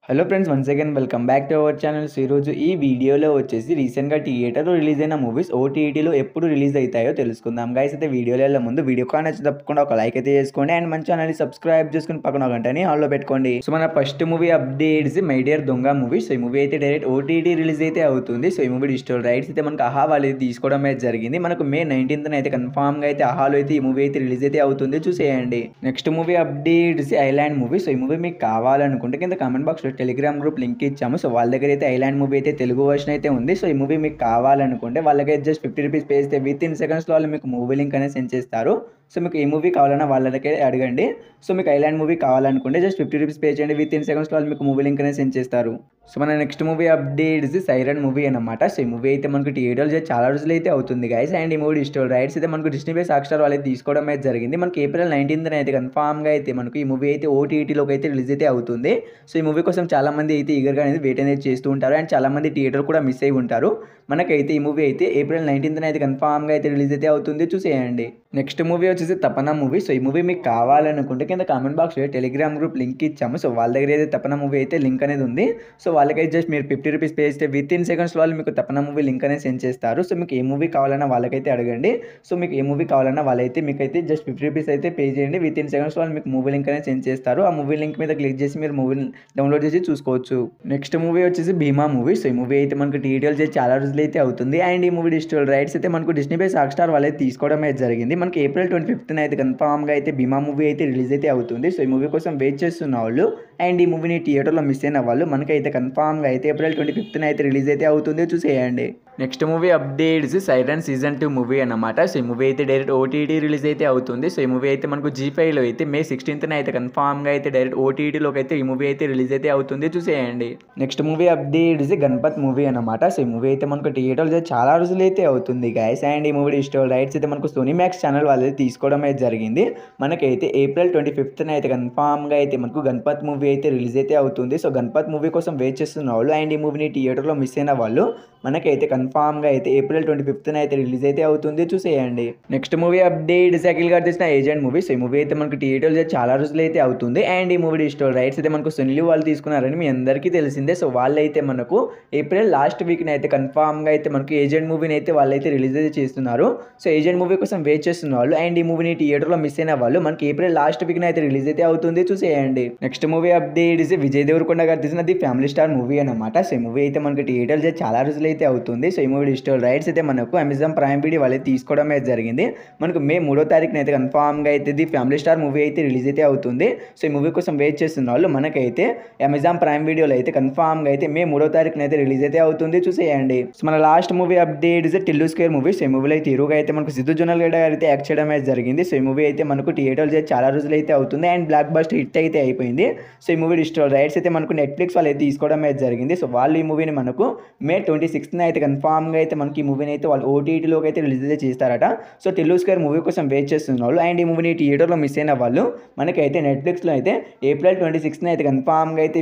Hello friends, once again welcome back to our channel. ఈరోజు ఈ వీడియోలో వచ్చేసి రీసెంట్గా థియేటర్లో రిలీజ్ అయిన మూవీస్ ఓటీటీలో ఎప్పుడు రిలీజ్ అవుతాయో తెలుసుకుందాం. గైస్ అయితే వీడియోలో ముందు వీడియో కానీ నచ్చి తప్పకుండా ఒక లైక్ అయితే చేసుకోండి అండ్ మన ఛానల్ని సబ్స్క్రైబ్ చేసుకుని పక్కన గంటని ఆన్లో పెట్టుకోండి. సో మన first movie updates my dear దొంగ మూవీ. సో ఈ మూవీ అయితే డైరెక్ట్ ఓటీటీ రిలీజ్ అయితే అవుతుంది. సో ఈ మూవీ డిజిటల్ రైట్స్ అయితే మనకు ఆహా వాళ్ళు తీసుకోవడం అయితే జరిగింది. మనకు మే 19th అయితే కన్ఫామ్గా అయితే ఆహాలో అయితే ఈ మూవీ అయితే రిలీజ్ అయితే అవుతుంది, చూసేయండి. Next movie updates island movie. So ఈ మూవీ మీకు కావాలనుకుంటే కింద comment box Telegram group link ఇచ్చాము. సో వాళ్ళ దగ్గర అయితే ఐలాండ్ మూవీ అయితే తెలుగు వర్షన్ అయితే ఉంది. సో ఈ మూవీ మీకు కావాలనుకుంటే వాళ్ళకైతే జస్ట్ 50 రూపీస్ పే చేస్తే విత్ ఇన్ సెకండ్స్లో వాళ్ళు మీకు మూవీ లింక్ అనేది సెండ్ చేస్తారు. సో మీకు ఏ మూవీ కావాలన్నా వాళ్ళకే అడగండి. సో మీకు ఐలాండ్ మూవీ కావాలనుకుంటే జస్ట్ 50 రూపీస్ పే చేయండి, విత్ ఇన్ సెకండ్స్లో వాళ్ళు మీకు మూవీ లింక్ అనేది సెండ్ చేస్తారు. సో మన next movie updates siren movie అనమాట. సో ఈ మూవీ అయితే మనకు థియేటర్లో చాలా రోజులు అయితే అవుతుంది గైస్. అండ్ ఈ మూవీ డిజిటల్ రైట్స్ అయితే మనకు డిస్నీ ప్లస్ హాట్‌స్టార్ వాళ్ళు తీసుకోవడం అయితే జరిగింది. మనకి ఏప్రిల్ 19th అయితే కన్ఫామ్గా అయితే మనకు ఈ మూవీ అయితే ఓటీటీలోకి అయితే రిలీజ్ అయితే అవుతుంది. సో ఈ మూవీ కోసం చాలా మంది అయితే ఈగర్గా అనేది వెయిట్ అనేది చేస్తూ ఉంటారు అండ్ చాలా మంది థియేటర్ కూడా మిస్ అయి ఉంటారు. మనకైతే ఈ మూవీ అయితే ఏప్రిల్ 19th అయితే కన్ఫామ్గా అయితే రిలీజ్ అయితే అవుతుంది, చూసేయండి. నెక్స్ట్ మూవీ వచ్చేసి తపన మూవీ. సో ఈ మూవీ మీకు కావాలనుకుంటే కింద కామెంట్ బాక్స్లో టెలిగ్రామ్ గ్రూప్ లింక్ ఇచ్చాము. సో వాళ్ళ దగ్గర అయితే తపన మూవీ అయితే లింక్ అనేది ఉంది. సో వాళ్ళకైతే జస్ట్ మీరు 50 రూపీస్ పే చేస్తే విత్ ఇన్ సెకండ్స్ వాళ్ళు మీకు తపన మూవీ లింక్ అనేది సెండ్ చేస్తారు. సో మీకు ఏ మూవీ కావాలన్నా వాళ్ళకైతే అడగండి. సో మీకు ఏ మూవీ కావాలన్నా వాళ్ళైతే మీకైతే జస్ట్ 50 రూపీస్ అయితే పే చేయండి, విత్ ఇన్ సెకండ్స్ వాళ్ళు మీకు మూవీ లింక్ అనేది సెండ్ చేస్తారు. ఆ మూవీ లింక్ మీద క్లిక్ చేసి మీరు మూవీని డౌన్లోడ్ చేసి చూసుకోవచ్చు. నెక్స్ట్ మూవీ వచ్చేసి భీమా మూవీ. సో ఈ మూవీ అయితే మనకు థియేటర్స్ చేసి చాలా రోజులు అయితే అవుతుంది అండ్ ఈ మూవీ డిజిటల్ రైట్స్ అయితే మనకు డిస్నీ ప్లస్ హాట్‌స్టార్ వాళ్ళైతే తీసుకోవడం అయితే జరిగింది. మనకి ఏప్రిల్ 25th అయితే కన్ఫామ్గా అయితే భీమా మూవీ అయితే రిలీజ్ అయితే అవుతుంది. సో ఈ మూవీ కోసం వెయిట్ చేస్తున్న వాళ్ళు అండ్ ఈ మూవీని థియేటర్లో మిస్ అయిన వాళ్ళు మనకైతే కన్ఫామ్గా అయితే ఏప్రిల్ 25th అయితే రిలీజ్ అయితే అవుతుంది, చూసేయండి. Next movie updates siren season 2 movie అనమాట. సో ఈ మూవీ అయితే డైరెక్ట్ ఓటీటీ రిలీజ్ అయితే అవుతుంది. సో ఈ మూవీ అయితే మనకు G5లో అయితే మే 16th అయితే కన్ఫామ్గా అయితే డైరెక్ట్ ఓటీటీలోకి అయితే ఈ మూవీ అయితే రిలీజ్ అయితే అవుతుంది, చూసేయండి. Next movie updates Ganpat movie అనమాట. సో ఈ మూవీ అయితే మనకు థియేటర్లో చాలా రోజులు అయితే అవుతుంది గైస్ అండ్ ఈ మూవీ డిజిటల్ రైట్స్ అయితే మనకు సోనీ మ్యాక్స్ ఛానల్ వాళ్ళు తీసుకోవడం అయితే జరిగింది. మనకైతే ఏప్రిల్ 25th అయితే కన్ఫామ్గా అయితే మనకు గణపత్ మూవీ అయితే రిలీజ్ అయితే అవుతుంది. సో గణపత్ మూవీ కోసం వెయిట్ చేస్తున్న వాళ్ళు అండ్ ఈ మూవీని థియేటర్లో మిస్ అయిన వాళ్ళు మనకైతే కన్ఫామ్గా అయితే ఏప్రిల్ 25th అయితే రిలీజ్ అయితే అవుతుంది, చూసేయండి. నెక్స్ట్ మూవీ అప్డేట్ అఖిల్ గారు తీసిన ఏజెంట్ మూవీ. సో ఈ మూవీ అయితే మనకు థియేటర్లో చాలా రోజులు అయితే అవుతుంది అండ్ ఈ మూవీ డిజిటల్ రైట్స్ అయితే మనకు సునీల్ వాళ్ళు తీసుకున్నారని మీ అందరికీ తెలిసిందే. సో వాళ్ళైతే మనకు ఏప్రిల్ లాస్ట్ వీక్ని అయితే కన్ఫామ్గా అయితే మనకు ఏజెంట్ మూవీని అయితే వాళ్ళైతే రిలీజ్ అయితే చేస్తున్నారు. సో ఏజెంట్ మూవీ కోసం వెయిట్ చేస్తున్న వాళ్ళు అండ్ ఈ మూవీని థియేటర్లో మిస్ అయిన వాళ్ళు మనకి ఏప్రిల్ లాస్ట్ వీక్ని అయితే రిలీజ్ అయితే అవుతుంది, చూసేయండి. Next movie update Vijay Deverakonda garu తీసిన ది ఫ్యామిలీ స్టార్ మూవీ అనమాట. సో ఈ మూవీ అయితే మనకి థియేటర్లో చాలా రోజులు అయితే అవుతుంది. సో ఈ మూవీ డిజిటల్ రైట్స్ అయితే మనకు అమెజాన్ ప్రైమ్ వీడియో వాళ్ళు తీసుకోవడం అయితే జరిగింది. మనకు మే 3వ తారీఖున అయితే కన్ఫామ్గా అయితే ది ఫ్యామిలీ స్టార్ మూవీ అయితే రిలీజ్ అయితే అవుతుంది. సో ఈ మూవీ కోసం వెయిట్ చేస్తున్న వాళ్ళు మనకైతే అమెజాన్ ప్రైమ్ వీడియోలో అయితే కన్ఫామ్గా అయితే మే 3వ తారీఖున అయితే రిలీజ్ అయితే అవుతుంది, చూసేయండి. సో మన last movie update Tillu square movie. So ఈ మూవీలో అయితే హీరోగా అయితే మనకు సిద్ధు జొన్నలగడ్డ గారు అయితే యాక్ట్ చేయడం అయితే జరిగింది. సో ఈ మూవీ అయితే మనకు థియేటర్లో చాలా రోజులు అయితే అవుతుంది అండ్ బ్లాక్ బస్టర్ హిట్ అయితే అయిపోయింది. సో ఈ మూవీ డిజిటల్ రైట్స్ అయితే మనకు నెట్ఫ్లిక్స్ వాళ్ళు అయితే తీసుకోవడం అయితే జరిగింది. సో వాళ్ళు ఈ మూవీని మనకు మే 26th అయితే కన్ఫామ్గా అయితే మనకి ఈ మూవీని అయితే వాళ్ళు ఓటీటీలోకి అయితే రిలీజ్ అయితే చేస్తారట. సో టిల్లు స్క్వేర్ మూవీ కోసం వెయిట్ చేస్తున్న వాళ్ళు అండ్ ఈ మూవీని థియేటర్లో మిస్ అయిన వాళ్ళు మనకైతే నెట్ఫ్లిక్స్లో అయితే ఏప్రిల్ 26th అయితే కన్ఫామ్గా అయితే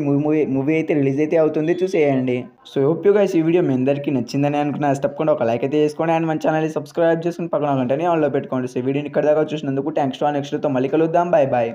మూవీ అయితే రిలీజ్ అయితే అవుతుంది, చూసేయండి. సో హోప్ యూ గైస్ ఈ వీడియో మీ అందరికీ నచ్చిందని అనుకున్నా. తప్పకుండా ఒక లైక్ అయితే చేసుకోండి అండ్ మన ఛానల్ని సబ్స్క్రైబ్ చేసుకుని పక్కన గంటని ఆన్లో పెట్టుకోండి. సో ఈ వీడియోని ఇక్కడ దాకా చూసినందుకు థ్యాంక్స్ టు నెక్స్ట్తో మళ్ళీ కలుద్దాం. Bye bye.